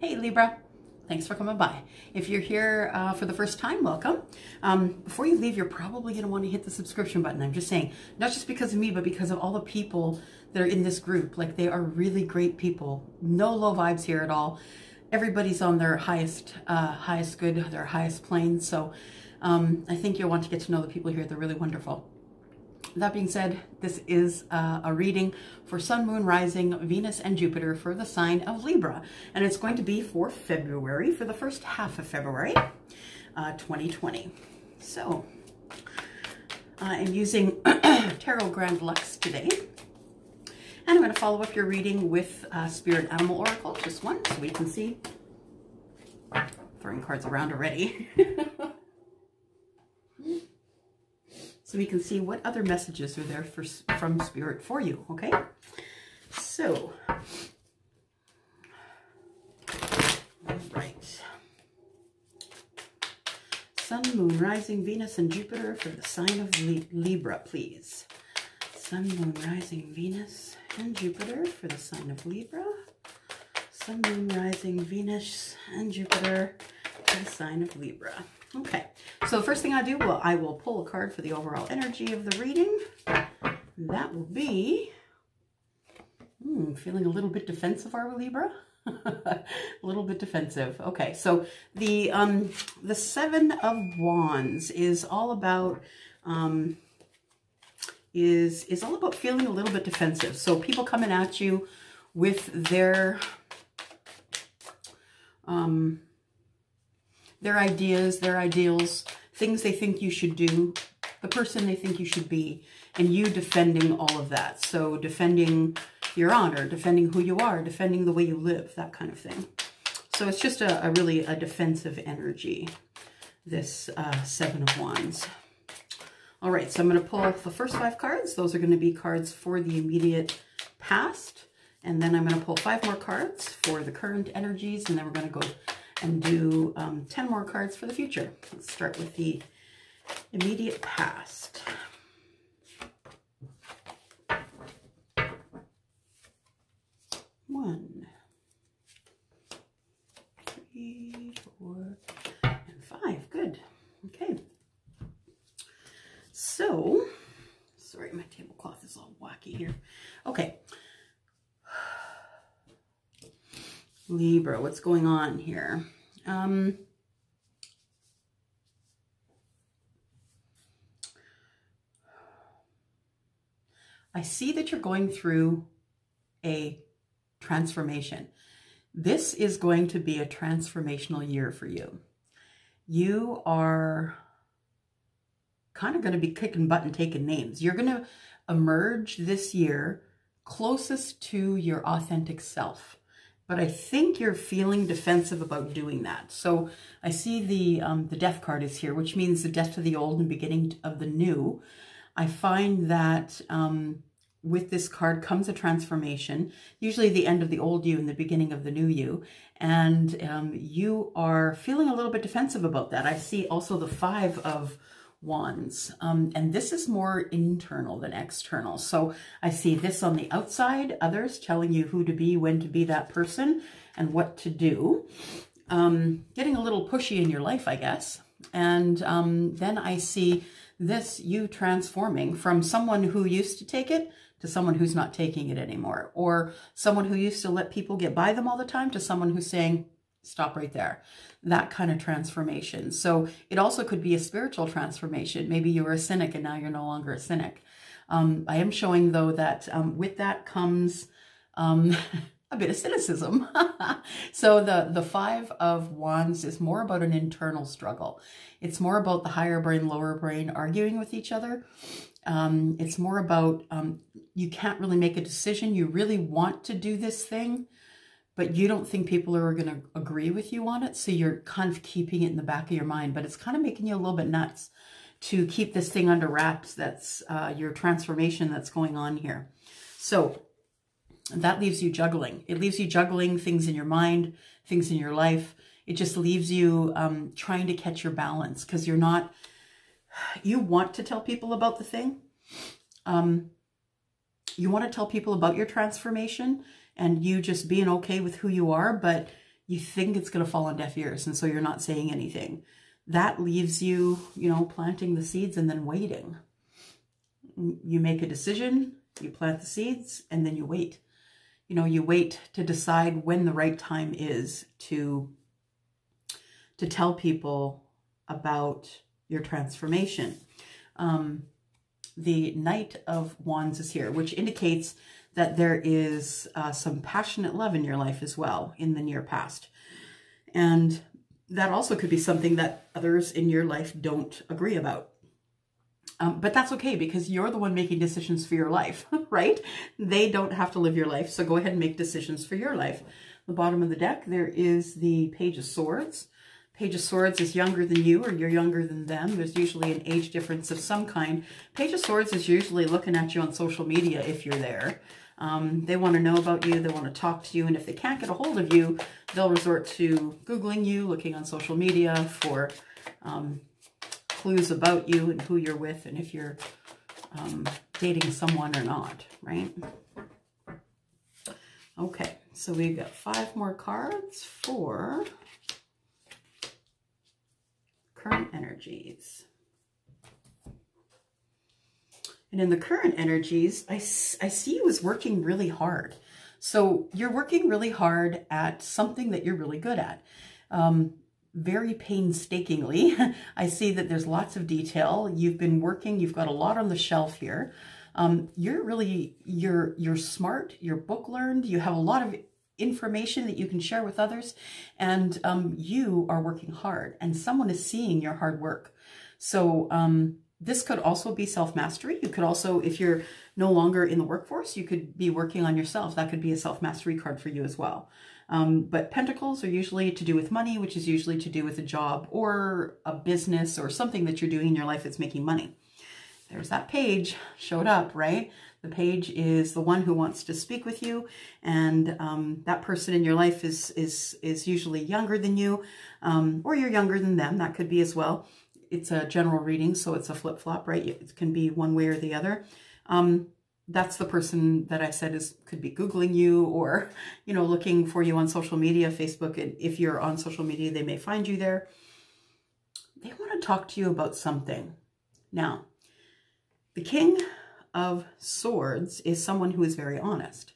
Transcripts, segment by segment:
Hey Libra, thanks for coming by. If you're here for the first time, welcome. Before you leave, you're probably going to want to hit the subscription button. I'm just saying, not just because of me, but because of all the people that are in this group. Like, they are really great people. No low vibes here at all. Everybody's on their highest good, their highest plane. So I think you'll want to get to know the people here. They're really wonderful. That being said, this is a reading for Sun, Moon, Rising, Venus, and Jupiter for the sign of Libra. And it's going to be for February, for the first half of February, 2020. So, I'm using Tarot Grand Luxe today. And I'm going to follow up your reading with Spirit Animal Oracle, just one, so we can see. Throwing cards around already. So we can see what other messages are there from Spirit for you, okay? So, all right. Sun, Moon, Rising, Venus, and Jupiter for the sign of Libra, please. Sun, Moon, Rising, Venus, and Jupiter for the sign of Libra. Sun, Moon, Rising, Venus, and Jupiter for the sign of Libra. Okay, so the first thing I do, well, I will pull a card for the overall energy of the reading. That will be, feeling a little bit defensive, are we, Libra? A little bit defensive. Okay, so the Seven of Wands is all about is all about feeling a little bit defensive. So people coming at you with their ideas, their ideals, things they think you should do, the person they think you should be, and you defending all of that. So defending your honor, defending who you are, defending the way you live, that kind of thing. So it's just really a defensive energy, this Seven of Wands. All right, so I'm going to pull the first 5 cards. Those are going to be cards for the immediate past. And then I'm going to pull 5 more cards for the current energies, and then we're going to go and do 10 more cards for the future. Let's start with the immediate past. One, 3, 4, and 5. Good. Okay. So, sorry, my tablecloth is all wacky here. Okay. Libra, what's going on here? I see that you're going through a transformation. This is going to be a transformational year for you. You are kind of going to be kicking butt and taking names. You're going to emerge this year closest to your authentic self. But I think you're feeling defensive about doing that. So I see the death card is here, which means the death to the old and beginning of the new. I find that with this card comes a transformation, usually the end of the old you and the beginning of the new you. And you are feeling a little bit defensive about that. I see also the 5 of Wands, and this is more internal than external. So I see this on the outside, others telling you who to be, when to be that person, and what to do. Getting a little pushy in your life, I guess. And then I see this, you transforming from someone who used to take it to someone who's not taking it anymore, or someone who used to let people get by them all the time to someone who's saying, stop right there. That kind of transformation. So it also could be a spiritual transformation. Maybe you were a cynic and now you're no longer a cynic. I am showing, though, that with that comes a bit of cynicism. So the 5 of Wands is more about an internal struggle. It's more about the higher brain, lower brain arguing with each other. It's more about you can't really make a decision. You really want to do this thing, but you don't think people are going to agree with you on it. So you're kind of keeping it in the back of your mind, but it's kind of making you a little bit nuts to keep this thing under wraps. That's your transformation that's going on here. So that leaves you juggling. It leaves you juggling things in your mind, things in your life. It just leaves you trying to catch your balance, because you're not, you want to tell people about the thing. You want to tell people about your transformation and you just being okay with who you are, but you think it's going to fall on deaf ears, and so you're not saying anything. That leaves you, you know, planting the seeds and then waiting. You make a decision, you plant the seeds, and then you wait. You know, you wait to decide when the right time is to tell people about your transformation. The Knight of Wands is here, which indicates that there is some passionate love in your life as well in the near past. And that also could be something that others in your life don't agree about. But that's okay, because you're the one making decisions for your life, right? They don't have to live your life, so go ahead and make decisions for your life. The bottom of the deck, there is the Page of Swords. Page of Swords is younger than you, or you're younger than them. There's usually an age difference of some kind. Page of Swords is usually looking at you on social media if you're there. They want to know about you, they want to talk to you, and if they can't get a hold of you, they'll resort to Googling you, looking on social media for clues about you and who you're with, and if you're dating someone or not, right? Okay, so we've got 5 more cards for current energies. And in the current energies, I see you as working really hard. So you're working really hard at something that you're really good at. Very painstakingly. I see that there's lots of detail. You've been working, you've got a lot on the shelf here. You're smart, you're book learned, you have a lot of information that you can share with others, and you are working hard, and someone is seeing your hard work. So this could also be self-mastery. You could also, if you're no longer in the workforce, you could be working on yourself. That could be a self-mastery card for you as well. But pentacles are usually to do with money, which is usually to do with a job or a business or something that you're doing in your life that's making money. There's that page showed up, right? The page is the one who wants to speak with you, and that person in your life is usually younger than you, or you're younger than them. That could be as well. It's a general reading, so it's a flip-flop, right? It can be one way or the other. That's the person that I said could be Googling you, or, you know, looking for you on social media, Facebook. If you're on social media, they may find you there. They want to talk to you about something. Now, the King of Swords is someone who is very honest,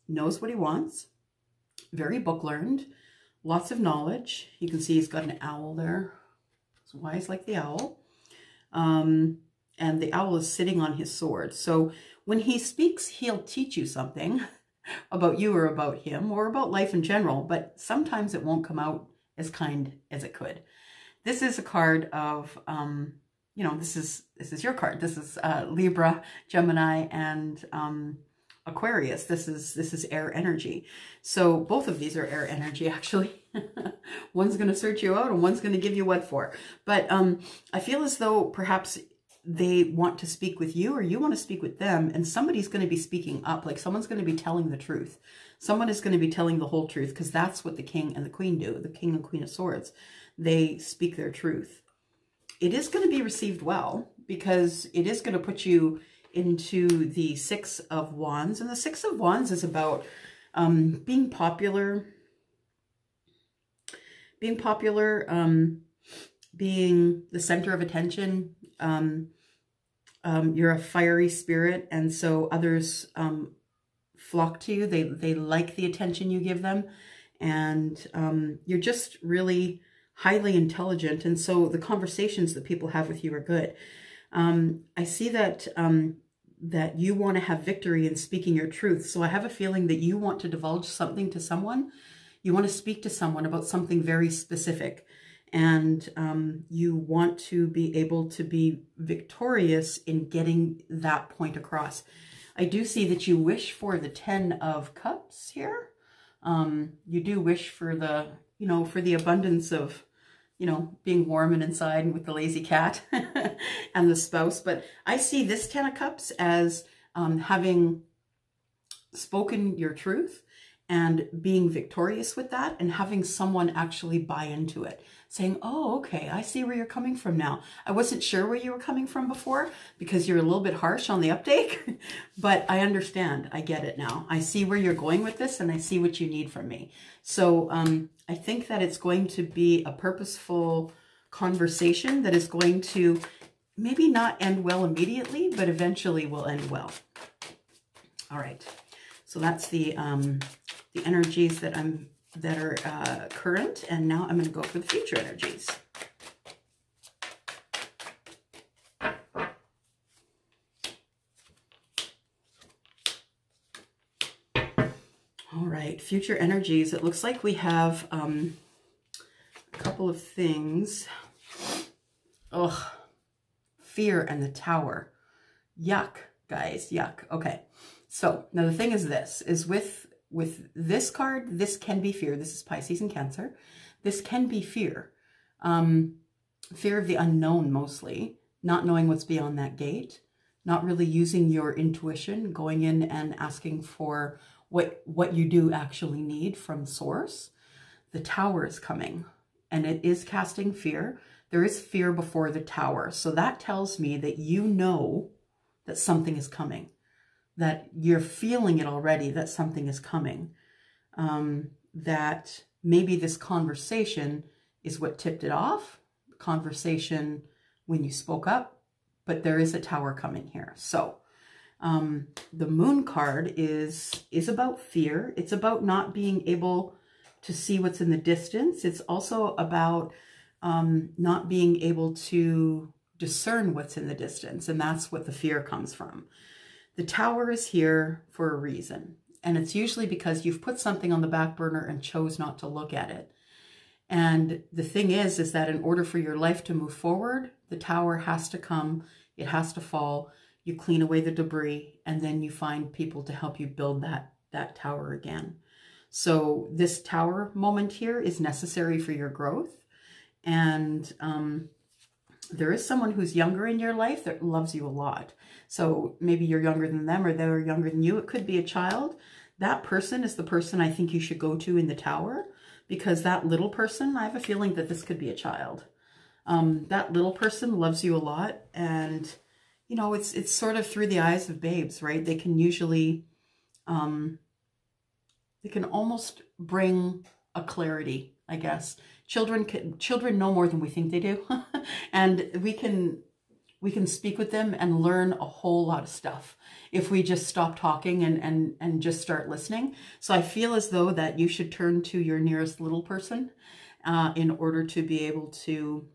knows what he wants, very book learned, lots of knowledge. You can see he's got an owl there. He's wise like the owl. And the owl is sitting on his sword. So when he speaks, he'll teach you something about you or about him or about life in general, but sometimes it won't come out as kind as it could. This is a card of, you know, this is your card. This is Libra, Gemini, and Aquarius. This is air energy. So both of these are air energy, actually. One's going to search you out and one's going to give you what for. But I feel as though perhaps they want to speak with you, or you want to speak with them, and somebody's going to be speaking up. Like someone's going to be telling the truth. Someone is going to be telling the whole truth, because that's what the King and the Queen do. The King and Queen of Swords, they speak their truth. It is going to be received well, because it is going to put you into the 6 of Wands. And the 6 of Wands is about being popular, being the center of attention. You're a fiery spirit, and so others flock to you. They like the attention you give them, and you're just really highly intelligent, and so the conversations that people have with you are good. I see that that you want to have victory in speaking your truth. So I have a feeling that you want to divulge something to someone. You want to speak to someone about something very specific, and you want to be able to be victorious in getting that point across. I do see that you wish for the 10 of Cups here. You do wish for the, you know, for the abundance of, you know, being warm and inside and with the lazy cat and the spouse. But I see this 10 of Cups as having spoken your truth and being victorious with that and having someone actually buy into it, saying, oh, okay, I see where you're coming from now. I wasn't sure where you were coming from before because you're a little bit harsh on the uptake, but I understand. I get it now. I see where you're going with this and I see what you need from me. So I think that it's going to be a purposeful conversation that is going to maybe not end well immediately, but eventually will end well. All right. So that's the energies that are current, and now I'm going to go for the future energies. All right, future energies. It looks like we have a couple of things. Ugh, fear and the tower. Yuck, guys, yuck. Okay. So now the thing is this, is with this card, this can be fear. This is Pisces and Cancer. This can be fear. Fear of the unknown mostly, not knowing what's beyond that gate, not really using your intuition, going in and asking for what you do actually need from source. The tower is coming and it is casting fear. There is fear before the tower. So that tells me that you know that something is coming, that you're feeling it already, that something is coming, that maybe this conversation is what tipped it off, conversation when you spoke up, but there is a tower coming here. So the moon card is about fear. It's about not being able to see what's in the distance. It's also about not being able to discern what's in the distance. And that's what the fear comes from. The tower is here for a reason. And it's usually because you've put something on the back burner and chose not to look at it. And the thing is that in order for your life to move forward, the tower has to come, it has to fall, you clean away the debris, and then you find people to help you build that tower again. So this tower moment here is necessary for your growth. And there is someone who's younger in your life that loves you a lot. So maybe you're younger than them or they're younger than you. It could be a child. That person is the person I think you should go to in the tower, because that little person, I have a feeling that this could be a child. That little person loves you a lot. And, you know, it's sort of through the eyes of babes, right? They can usually, they can almost bring a clarity, I guess. Children know more than we think they do. And we can speak with them and learn a whole lot of stuff if we just stop talking and just start listening. So I feel as though that you should turn to your nearest little person in order to be able to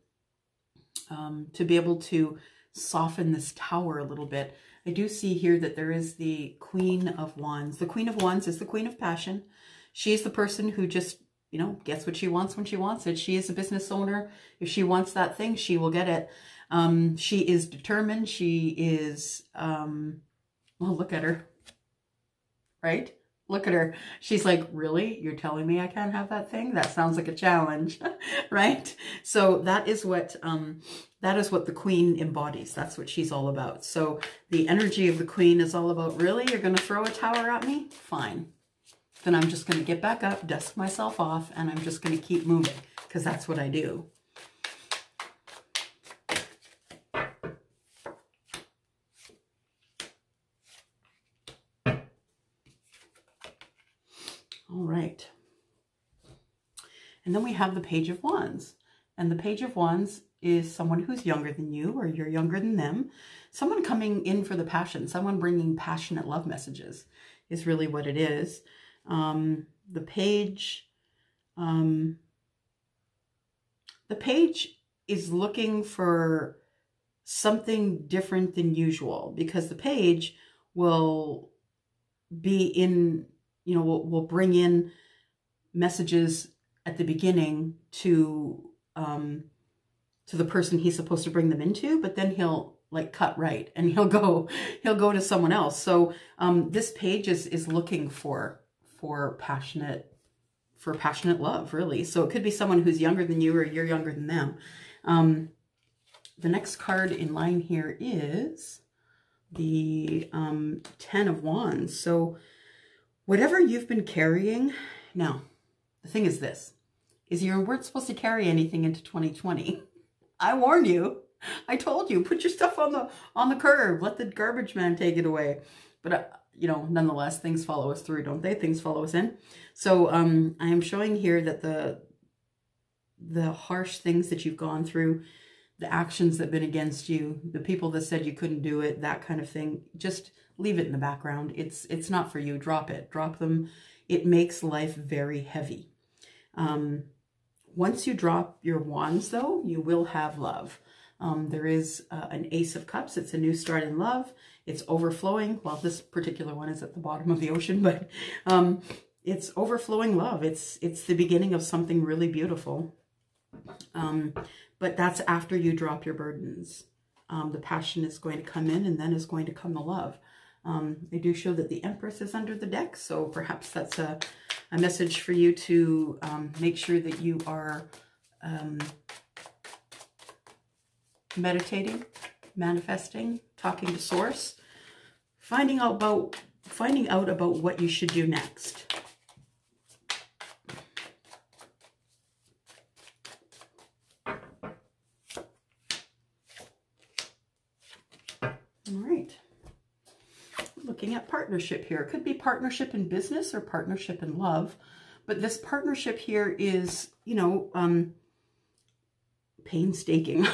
soften this tower a little bit. I do see here that there is the Queen of Wands. The Queen of Wands is the Queen of Passion. She is the person who just, you know, gets what she wants when she wants it. She is a business owner. If she wants that thing, she will get it. She is determined. She is, well, look at her, right? Look at her. She's like, really? You're telling me I can't have that thing? That sounds like a challenge, right? So that is what the Queen embodies. That's what she's all about. So the energy of the Queen is all about, really? You're going to throw a tower at me? Fine. Then I'm just going to get back up, dust myself off, and I'm just going to keep moving, because that's what I do. All right. And then we have the Page of Wands. And the Page of Wands is someone who's younger than you, or you're younger than them. Someone coming in for the passion, someone bringing passionate love messages is really what it is. The page is looking for something different than usual, because the page will be in, you know, will bring in messages at the beginning to the person he's supposed to bring them into, but then he'll like cut right and he'll go to someone else. So this page is looking for passionate love, really. So it could be someone who's younger than you, or you're younger than them. The next card in line here is the 10 of Wands. So Whatever you've been carrying, now, the thing is this, is you weren't supposed to carry anything into 2020. I warned you. I told you, put your stuff on the curb. Let the garbage man take it away. But, you know, nonetheless, things follow us through, don't they? Things follow us in. So I am showing here that the harsh things that you've gone through, the actions that have been against you, the people that said you couldn't do it, that kind of thing, just leave it in the background. It's not for you. Drop it. Drop them. It makes life very heavy. Once you drop your wands, though, you will have love. There is an Ace of Cups. It's a new start in love. It's overflowing. Well, this particular one is at the bottom of the ocean, but it's overflowing love. It's the beginning of something really beautiful. But that's after you drop your burdens. The passion is going to come in, and then is going to come the love. They do show that the Empress is under the deck, so perhaps that's a message for you to make sure that you are meditating, manifesting, talking to Source, finding out about what you should do next. All right. Looking at partnership here. It could be partnership in business or partnership in love, but this partnership here is, you know, painstaking.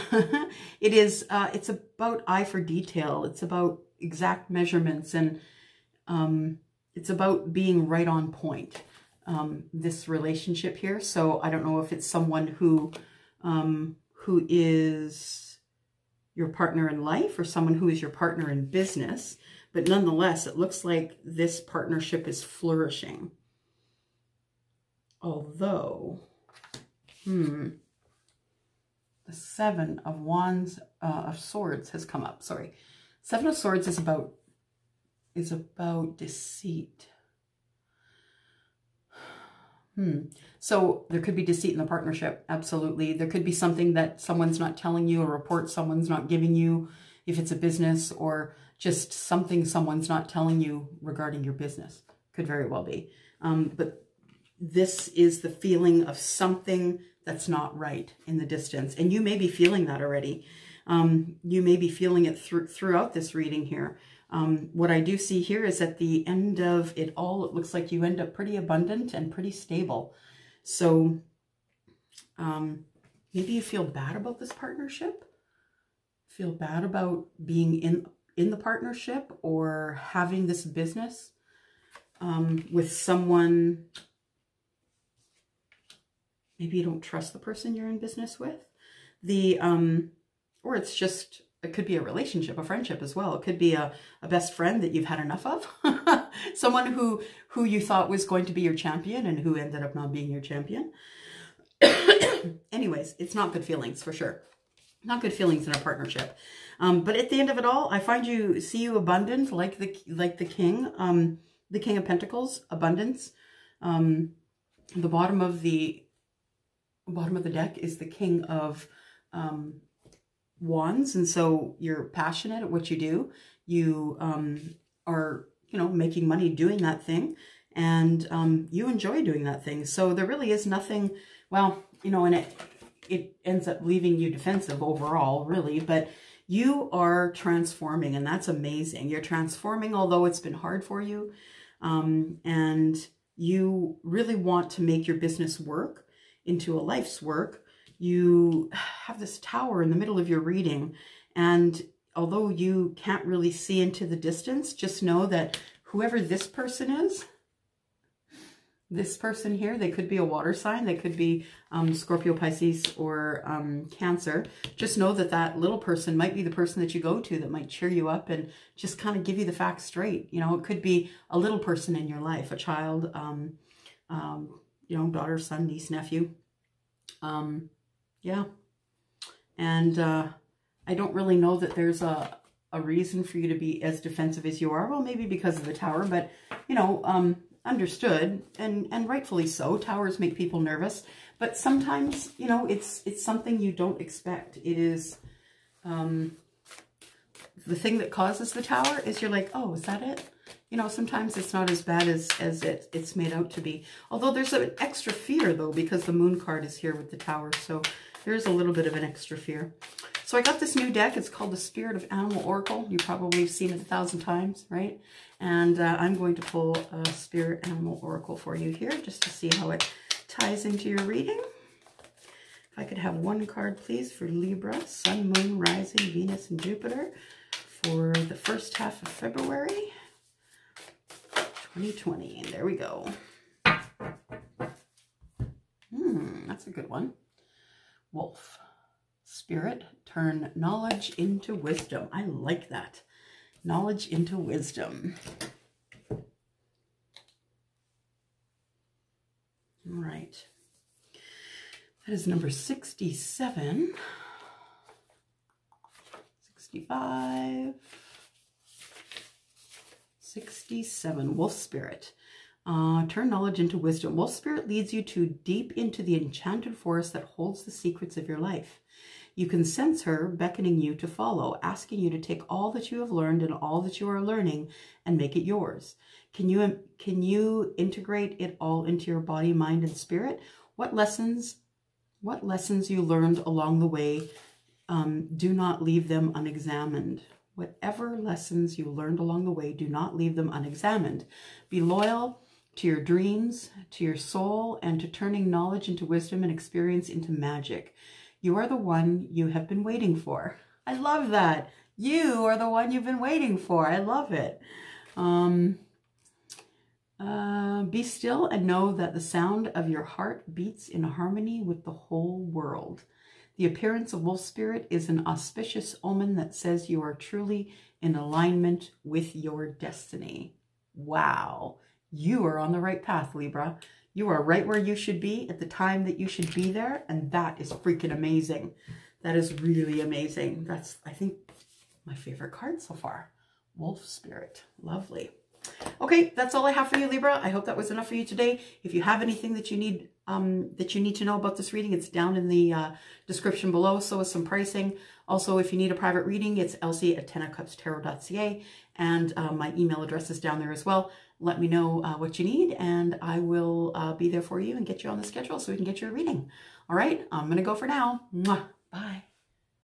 It is, it's about eye for detail. It's about exact measurements, and it's about being right on point, this relationship here. So I don't know if it's someone who is your partner in life or someone who is your partner in business, but nonetheless, it looks like this partnership is flourishing. Although, the Seven of Wands, of Swords has come up. Sorry. Seven of Swords is about deceit. So there could be deceit in the partnership. Absolutely. There could be something that someone's not telling you, a report someone's not giving you, if it's a business, or just something someone's not telling you regarding your business. Could very well be. But this is the feeling of something that's not right in the distance. And you may be feeling that already. You may be feeling it throughout this reading here. What I do see here is at the end of it all, it looks like you end up pretty abundant and pretty stable. So maybe you feel bad about this partnership, feel bad about being in the partnership or having this business with someone. Maybe you don't trust the person you're in business with. Or it's just, it could be a relationship, a friendship as well. It could be a best friend that you've had enough of. Someone who you thought was going to be your champion and who ended up not being your champion. Anyways, it's not good feelings for sure. Not good feelings in a partnership. But at the end of it all, I see you abundant, like the King of Pentacles, abundance. The bottom of the deck is the King of Wands, and so you're passionate at what you do. You are, you know, making money doing that thing, and you enjoy doing that thing. So there really is nothing, well, you know, and it ends up leaving you defensive overall, really, but you are transforming, and that's amazing. You're transforming, although it's been hard for you, and you really want to make your business work into a life's work. You have this tower in the middle of your reading, and although you can't really see into the distance, just know that whoever this person is, this person here, they could be a water sign, they could be Scorpio, Pisces, or Cancer. Just know that that little person might be the person that you go to that might cheer you up and just kind of give you the facts straight. You know, it could be a little person in your life, a child, you know, daughter, son, niece, nephew. Yeah. And I don't really know that there's a reason for you to be as defensive as you are. Well, maybe because of the tower, but, you know, understood, and rightfully so. Towers make people nervous, but sometimes, you know, it's something you don't expect. It is, the thing that causes the tower is you're like, oh, is that it? you know, sometimes it's not as bad as it's made out to be. Although there's an extra fear, though, because the moon card is here with the tower. So there's a little bit of an extra fear. So I got this new deck. It's called the Spirit of Animal Oracle. You probably have seen it 1,000 times, right? And I'm going to pull a Spirit Animal Oracle for you here just to see how it ties into your reading. If I could have one card, please, for Libra, Sun, Moon, Rising, Venus, and Jupiter for the first half of February 2020. And there we go. That's a good one. Wolf. Spirit, turn knowledge into wisdom. I like that. Knowledge into wisdom. All right. That is number 67. 65. 67. Wolf Spirit. Turn knowledge into wisdom. Wolf Spirit leads you deep into the enchanted forest that holds the secrets of your life. You can sense her beckoning you to follow, asking you to take all that you have learned and all that you are learning and make it yours. Can you integrate it all into your body, mind, and spirit? What lessons you learned along the way, do not leave them unexamined. Whatever lessons you learned along the way, do not leave them unexamined. Be loyal to your dreams, to your soul, and to turning knowledge into wisdom and experience into magic. You are the one you have been waiting for. I love that. You are the one you've been waiting for. I love it. Be still and know that the sound of your heart beats in harmony with the whole world. The appearance of Wolf Spirit is an auspicious omen that says you are truly in alignment with your destiny. Wow. You are on the right path, Libra. You are right where you should be at the time that you should be there, and that is freaking amazing. That is really amazing. That's, I think, my favorite card so far. Wolf Spirit. Lovely. Okay, that's all I have for you, Libra. I hope that was enough for you today. If you have anything that you need to know about this reading, it's down in the description below. So is some pricing. Also, if you need a private reading, it's elsie@tenofcupstarot.ca, and my email address is down there as well. Let me know what you need, and I will be there for you and get you on the schedule so we can get you a reading. All right, I'm going to go for now. Mwah. Bye.